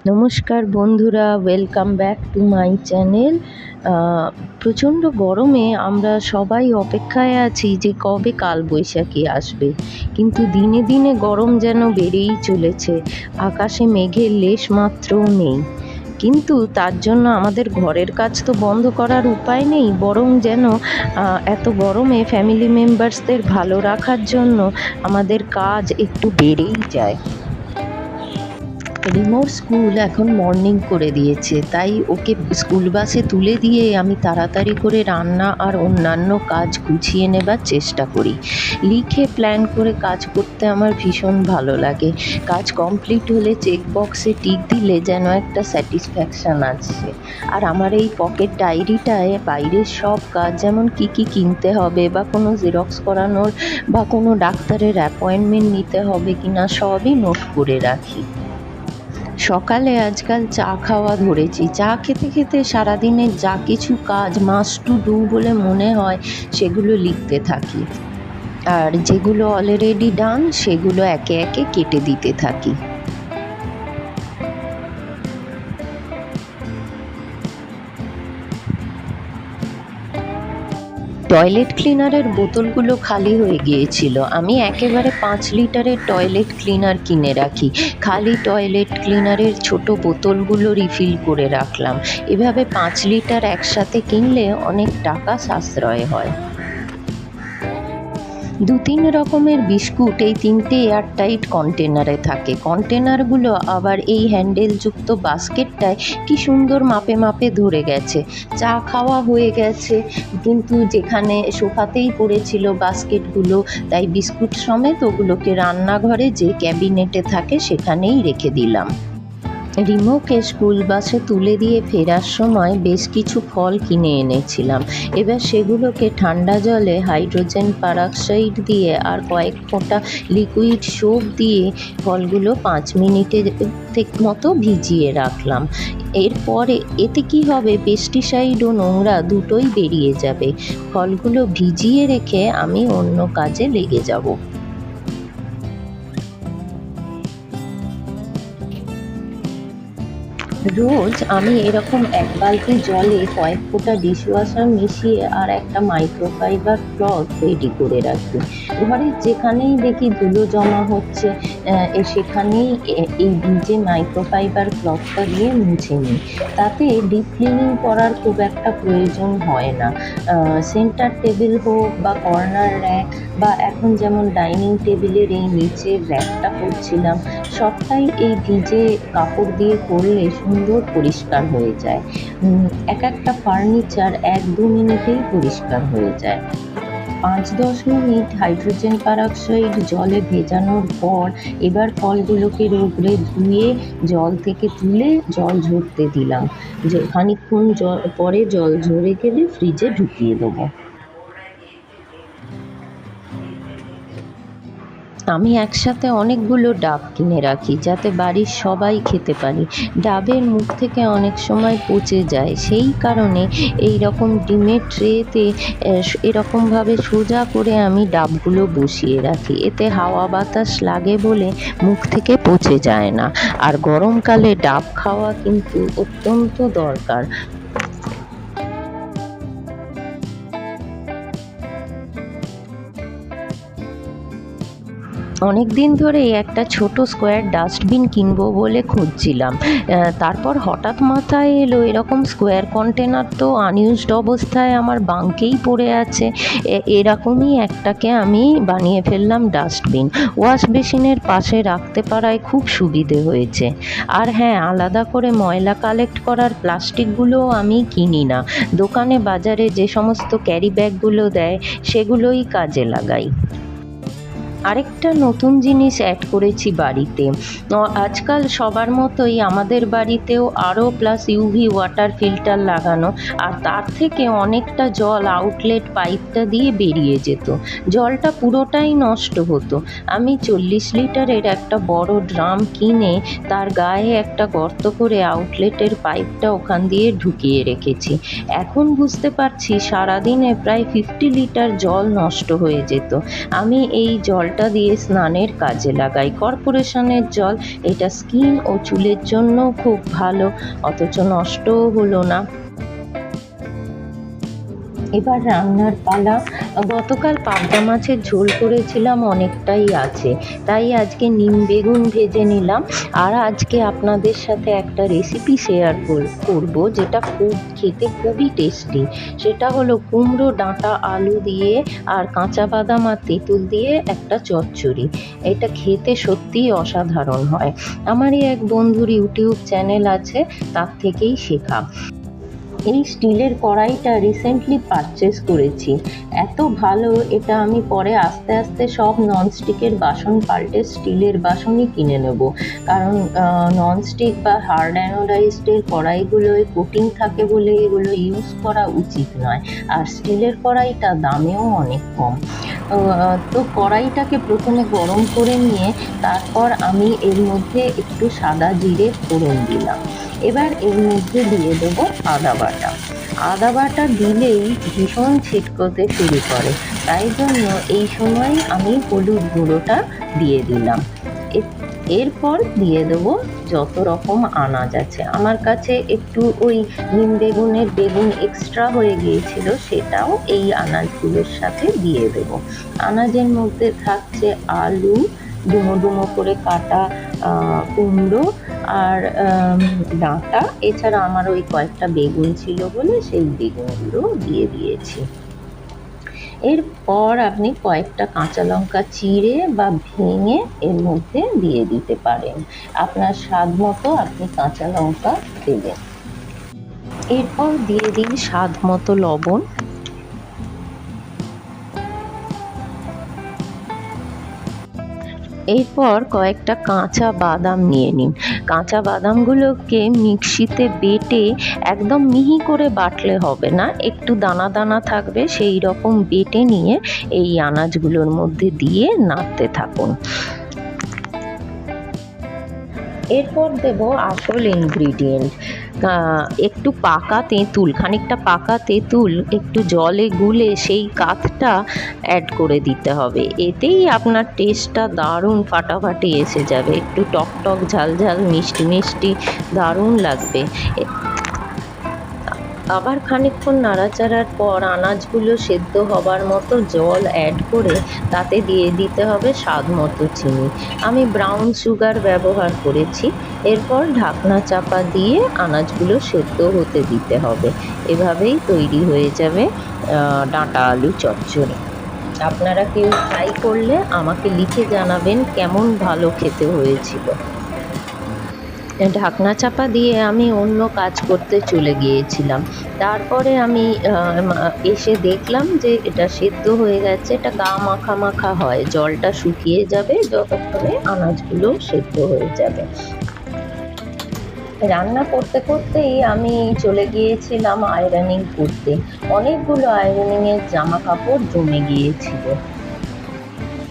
নমস্কার বন্ধুরা, welcome back to my channel. প্রচণ্ড গরমে আমরা সবাই অপেক্ষায় আছি যে কবে কালবৈশাখী আসবে, কিন্তু দিনে দিনে গরম যেন বেড়েই চলেছে। আকাশে মেঘের লেশ মাত্রও নেই, কিন্তু তার জন্য আমাদের ঘরের কাজ তো বন্ধ করার উপায় নেই, বরং যেন এত গরমে ফ্যামিলি মেম্বার্সদের ভালো রাখার জন্য আমাদের কাজ একটু বেড়েই যায়। রিমোর স্কুল এখন মর্নিং করে দিয়েছে, তাই ওকে স্কুল বাসে তুলে দিয়ে আমি তাড়াতাড়ি করে রান্না আর অন্যান্য কাজ গুছিয়ে নেবার চেষ্টা করি। লিখে প্ল্যান করে কাজ করতে আমার ভীষণ ভালো লাগে। কাজ কমপ্লিট হলে চেক বক্সে টিক দিলে যেন একটা স্যাটিসফ্যাকশান আছে। আর আমার এই পকেট ডায়েরিটায় বাইরের সব কাজ, যেমন কি কি কিনতে হবে বা কোনো জেরক্স করানোর বা কোনো ডাক্তারের অ্যাপয়েন্টমেন্ট নিতে হবে কিনা, সবই নোট করে রাখি। সকালে আজকাল চা খাওয়া ধরেছি। চা খেতে খেতে সারাদিনের যা কিছু কাজ মাস্ট টু ডু বলে মনে হয় সেগুলো লিখতে থাকি, আর যেগুলো অলরেডি ডান সেগুলো একে একে কেটে দিতে থাকি। টয়লেট ক্লিনারের বোতলগুলো খালি হয়ে গিয়েছিল। আমি একেবারে 5 লিটারের টয়লেট ক্লিনার কিনে রাখি। খালি টয়লেট ক্লিনারের ছোট বোতলগুলো রিফিল করে রাখলাম। এভাবে 5 লিটার একসাথে কিনলে অনেক টাকা সাশ্রয় হয়। 2-3 রকমের বিস্কুট এই 3টে এয়ারটাইট কন্টেনারে থাকে। কন্টেনারগুলো আবার এই হ্যান্ডেলযুক্ত বাস্কেটটায় কি সুন্দর মাপে মাপে ধরে গেছে। চা খাওয়া হয়ে গেছে, কিন্তু যেখানে সোফাতেই পড়েছিল বাস্কেটগুলো, তাই বিস্কুট সমেত ওগুলোকে রান্নাঘরে যে ক্যাবিনেটে থাকে সেখানেই রেখে দিলাম। রিমোকে স্কুল বাসে তুলে দিয়ে ফেরার সময় বেশ কিছু ফল কিনে এনেছিলাম। এবার সেগুলোকে ঠান্ডা জলে হাইড্রোজেন পারঅক্সাইড দিয়ে আর কয়েক ফোঁটা লিকুইড সোপ দিয়ে ফলগুলো 5 মিনিটের মতো ভিজিয়ে রাখলাম। এরপরে এতে কি হবে, পেস্টিসাইড ও নোংরা দুটোই বেরিয়ে যাবে। ফলগুলো ভিজিয়ে রেখে আমি অন্য কাজে লেগে যাব। রোজ আমি এরকম 1 বালতি জলে কয়েক ফোঁটা ডিশওয়াশার মিশিয়ে আর একটা মাইক্রোফাইবার ক্লথ রেডি করে রাখি। ঘরের যেখানেই দেখি ধুলো জমা হচ্ছে সেখানেই এই ভিজে মাইক্রোফাইবার ক্লথটা দিয়ে মুছে নিই। তাতে ডিপ ক্লিনিং করার খুব একটা প্রয়োজন হয় না। সেন্টার টেবিল হোক বা কর্নার র্যাক, বা এখন যেমন ডাইনিং টেবিলের এই নিচের র্যাকটা করছিলাম, সবটাই এই ভিজে কাপড় দিয়ে করলে সুন্দর পরিষ্কার হয়ে যায়। একটা ফার্নিচার 1-2 মিনিটেই পরিষ্কার হয়ে যায়। 5-10 মিনিট হাইড্রোজেন পারঅক্সাইড জলে ভেজানোর পর এবার ফলগুলোকে রোগড়ে ধুয়ে জল থেকে তুলে জল ঝরতে দিলাম। খানিকক্ষণ পরে জল ঝরে গেলে ফ্রিজে ঢুকিয়ে দেবো। আমি একসাথে অনেকগুলো ডাব কিনে রাখি যাতে বাড়ির সবাই খেতে পারি। ডাবের মুখ থেকে অনেক সময় পচে যায়, সেই কারণে এই রকম ডিমের ট্রেতে এরকমভাবে সোজা করে আমি ডাবগুলো বসিয়ে রাখি। এতে হাওয়া বাতাস লাগে বলে মুখ থেকে পচে যায় না। আর গরমকালে ডাব খাওয়া কিন্তু অত্যন্ত দরকার। অনেক দিন ধরেই একটা ছোট স্কোয়ার ডাস্টবিন কিনবো বলে খুঁজছিলাম। তারপর হঠাৎ মাথায় এলো এরকম স্কোয়ার কন্টেনার তো আনইউজড অবস্থায় আমার বাঙ্কেই পড়ে আছে। এরকমই একটাকে আমি বানিয়ে ফেললাম ডাস্টবিন। ওয়াশ বেসিনের পাশে রাখতে পারায় খুব সুবিধে হয়েছে। আর হ্যাঁ, আলাদা করে ময়লা কালেক্ট করার প্লাস্টিকগুলোও আমি কিনি না। দোকানে বাজারে যে সমস্ত ক্যারি ব্যাগগুলো দেয় সেগুলোই কাজে লাগাই। আরেকটা নতুন জিনিস অ্যাড করেছি বাড়িতে। আজকাল সবার মতোই আমাদের বাড়িতেও RO+UV ওয়াটার ফিল্টার লাগানো, আর তার থেকে অনেকটা জল আউটলেট পাইপটা দিয়ে বেরিয়ে যেত। জলটা পুরোটাই নষ্ট হতো। আমি 40 লিটারের একটা বড় ড্রাম কিনে তার গায়ে একটা গর্ত করে আউটলেটের পাইপটা ওখান দিয়ে ঢুকিয়ে রেখেছি। এখন বুঝতে পারছি সারাদিনে প্রায় 50 লিটার জল নষ্ট হয়ে যেত। আমি এই জল জলটা দিয়ে স্নানের কাজে লাগাই। কর্পোরেশনের জল, এটা স্কিন ও চুলের জন্য খুব ভালো, অথচ নষ্টও হলো না। এবার রান্নার পালা। গতকাল পাবদা মাছের ঝোল করেছিলাম, অনেকটাই আছে, তাই আজকে নিম বেগুন ভেজে নিলাম। আর আজকে আপনাদের সাথে একটা রেসিপি শেয়ার করব, যেটা খেতে খুবই টেস্টি। সেটা হলো কুমড়ো ডাঁটা আলু দিয়ে আর কাঁচা বাদাম আর তেঁতুল দিয়ে একটা চচ্চড়ি। এটা খেতে সত্যিই অসাধারণ হয়। আমারই এক বন্ধুর ইউটিউব চ্যানেল আছে, তার থেকেই শেখা। এই স্টিলের কড়াইটা রিসেন্টলি পারচেস করেছি, এত ভালো। এটা আমি পরে আস্তে আস্তে সব ননস্টিকের বাসন পাল্টে স্টিলের বাসনই কিনে নেব, কারণ ননস্টিক বা হার্ড অ্যানোডাইজডের কড়াইগুলোয় কোটিং থাকে বলে এগুলো ইউজ করা উচিত নয়। আর স্টিলের কড়াইটা দামেও অনেক কম। তো কড়াইটাকে প্রথমে গরম করে নিয়ে তারপর আমি এর মধ্যে একটু সাদা জিরে ফোড়ন দিলাম। এবার এর মধ্যে দিয়ে দেবো আদা বাটা। আদা বাটা দিলেই ভীষণ ছিটকোতে শুরু করে, তাই জন্য এই সময় আমি হলুদ গুঁড়োটা দিয়ে দিলাম। এরপর দিয়ে দেবো যত রকম আনাজ আছে। আমার কাছে একটু ওই নিম বেগুনের বেগুন এক্সট্রা হয়ে গিয়েছিল, সেটাও এই আনাজগুলোর সাথে দিয়ে দেবো। আনাজের মধ্যে থাকছে আলু, ডুমো ডুমো করে কাটা কুমড়ো আর ডাঁটা। এছাড়া আমার ওই কয়েকটা বেগুন ছিল বলে সেই বেগুনগুলো দিয়ে দিয়েছি। এরপর আপনি কয়েকটা কাঁচা লঙ্কা চিড়ে বা ভেঙে এর মধ্যে দিয়ে দিতে পারেন। আপনার স্বাদ মতো আপনি কাঁচা লঙ্কা দেবেন। এরপর দিয়ে দিন স্বাদ মতো লবণ। এরপর কয়েকটা কাঁচা বাদাম নিয়ে নিন। কাঁচা বাদামগুলোকে মিক্সিতে বেটে, একদম মিহি করে বাটলে হবে না, একটু দানা দানা থাকবে, সেই রকম বেটে নিয়ে এই আনাজগুলোর মধ্যে দিয়ে নাড়তে থাকুন। এরপর দেব আসল ইনগ্রিডিয়েন্ট, একটু পাকা তেঁতুল, খানিকটা পাকা তেঁতুল একটু জলে গুলে সেই কাঠটা অ্যাড করে দিতে হবে। এতেই আপনার টেস্টটা দারুণ ফাটাফাটি এসে যাবে, একটু টক টক ঝাল ঝাল মিষ্টি মিষ্টি দারুণ লাগবে। আবার খানিকক্ষণ নাড়াচাড়ার পর আনাজগুলো সেদ্ধ হবার মতো জল অ্যাড করে তাতে দিয়ে দিতে হবে স্বাদ মতো চিনি। আমি ব্রাউন সুগার ব্যবহার করেছি। এরপর ঢাকনা চাপা দিয়ে আনাজগুলো সেদ্ধ হতে দিতে হবে। এভাবেই তৈরি হয়ে যাবে ডাঁটা আলু চচ্চড়ি। আপনারা কেউ ট্রাই করলে আমাকে লিখে জানাবেন কেমন ভালো খেতে হয়েছিল। ঢাকনা চাপা দিয়ে আমি অন্য কাজ করতে চলে গিয়েছিলাম। তারপরে আমি এসে দেখলাম যে এটা সেদ্ধ হয়ে গেছে। এটা গা মাখা মাখা হয়, জলটা শুকিয়ে যাবে যতক্ষণে আনাজগুলো সেদ্ধ হয়ে যাবে। রান্না করতে করতেই আমি চলে গিয়েছিলাম আয়রনিং করতে। অনেকগুলো আয়রনিংয়ের জামা কাপড় জমে গিয়েছিল।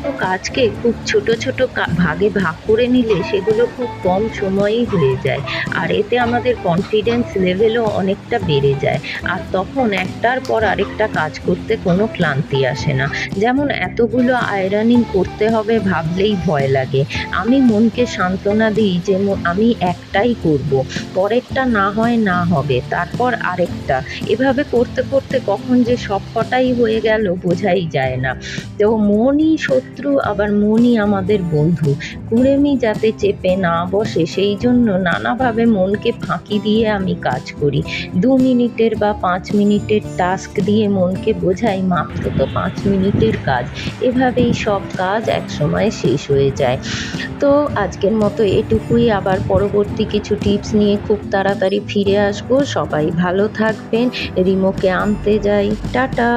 তো কাজকে খুব ছোট ছোট ভাগে ভাগ করে নিলে সেগুলো খুব কম সময়েই হয়ে যায়, আর এতে আমাদের কনফিডেন্স লেভেলও অনেকটা বেড়ে যায়। আর তখন একটার পর আরেকটা কাজ করতে কোনো ক্লান্তি আসে না। যেমন এতগুলো আয়রনিং করতে হবে ভাবলেই ভয় লাগে। আমি মনকে সান্ত্বনা দিই যে আমি একটাই করব, পরেরটা না হয় না হবে, তারপর আরেকটা, এভাবে করতে করতে কখন যে সব কটাই হয়ে গেল বোঝাই যায় না। তো মনই শত্রু, আবার মনই আমাদের বন্ধু। কুড়েমি যাতে চেপে না বসে সেই জন্য নানাভাবে মনকে ফাঁকি দিয়ে আমি কাজ করি। 2 মিনিটের বা 5 মিনিটের টাস্ক দিয়ে মনকে বোঝাই মাত্র তো 5 মিনিটের কাজ। এভাবেই সব কাজ একসময় শেষ হয়ে যায়। তো আজকের মতো এটুকুই। আবার পরবর্তী কিছু টিপস নিয়ে খুব তাড়াতাড়ি ফিরে আসবো। সবাই ভালো থাকবেন। রিমোকে আনতে যাই। টাটা।